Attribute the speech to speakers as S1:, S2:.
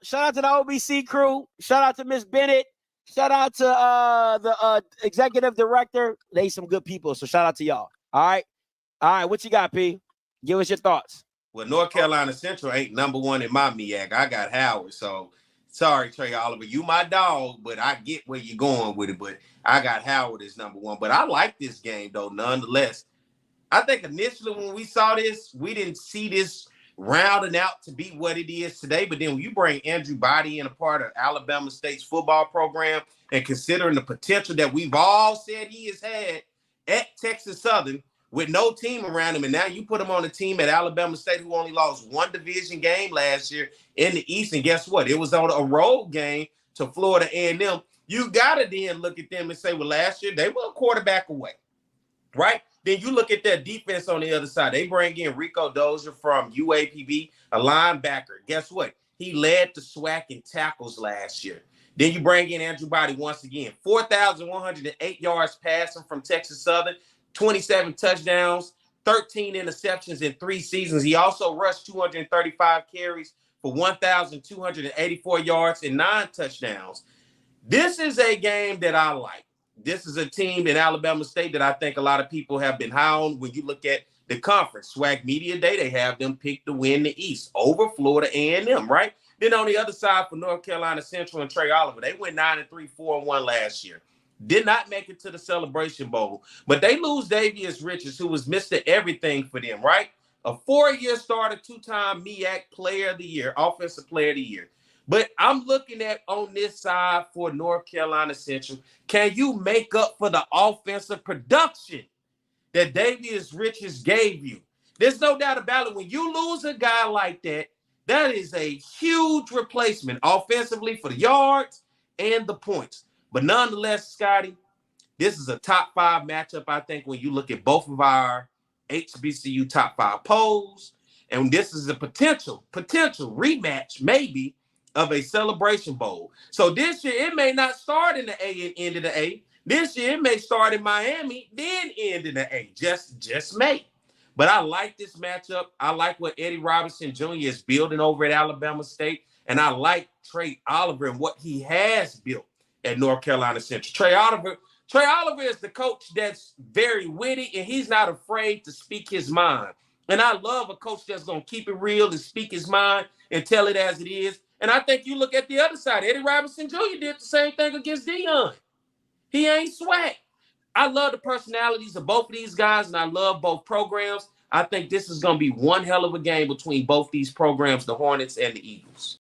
S1: Shout out to the OBC crew. Shout out to Miss Bennett. Shout out to the executive director. They some good people. So shout out to y'all. All right. All right. What you got, P? Give us your thoughts.
S2: Well, North Carolina Central ain't number one in my MEAC. I got Howard. So sorry, Trey Oliver. You my dog, but I get where you're going with it. But I got Howard as number one. But I like this game, though, nonetheless. I think initially when we saw this, we didn't see this rounding out to be what it is today. But then when you bring Andrew Body in a part of Alabama State's football program and considering the potential that we've all said he has had at Texas Southern with no team around him, and now you put him on a team at Alabama State who only lost one division game last year in the East, and guess what? It was on a road game to Florida A&M. You got to then look at them and say, well, last year they were a quarterback away, right? Then you look at their defense on the other side. They bring in Rico Dozier from UAPB, a linebacker. Guess what? He led the SWAC in tackles last year. Then you bring in Andrew Body once again. 4,108 yards passing from Texas Southern, 27 touchdowns, 13 interceptions in 3 seasons. He also rushed 235 carries for 1,284 yards and 9 touchdowns. This is a game that I like. This is a team in Alabama State that I think a lot of people have been high on when you look at the conference. SWAC Media Day, they have them picked to win the East over Florida A&M, right? Then on the other side for North Carolina Central and Trey Oliver, they went 9-3, 4-1 last year. Did not make it to the Celebration Bowl, but they lose Davius Richards, who was Mr. Everything for them, right? A 4-year starter, 2-time MEAC Player of the Year, Offensive Player of the Year. But I'm looking at on this side for North Carolina Central, can you make up for the offensive production that Davius Richards gave you? There's no doubt about it. When you lose a guy like that, that is a huge replacement offensively for the yards and the points. But nonetheless, Scotty, this is a top 5 matchup, I think, when you look at both of our HBCU top 5 polls. And this is a potential rematch, maybe, of a Celebration Bowl. So this year, it may not start in the A and end in the A. This year, it may start in Miami, then end in the A. Just may. But I like this matchup. I like what Eddie Robinson Jr. is building over at Alabama State. And I like Trey Oliver and what he has built at North Carolina Central. Trey Oliver is the coach that's very witty, and he's not afraid to speak his mind. And I love a coach that's going to keep it real and speak his mind and tell it as it is. And I think you look at the other side. Eddie Robinson Jr. did the same thing against Deion. He ain't swag. I love the personalities of both of these guys, and I love both programs. I think this is going to be one hell of a game between both these programs, the Hornets and the Eagles.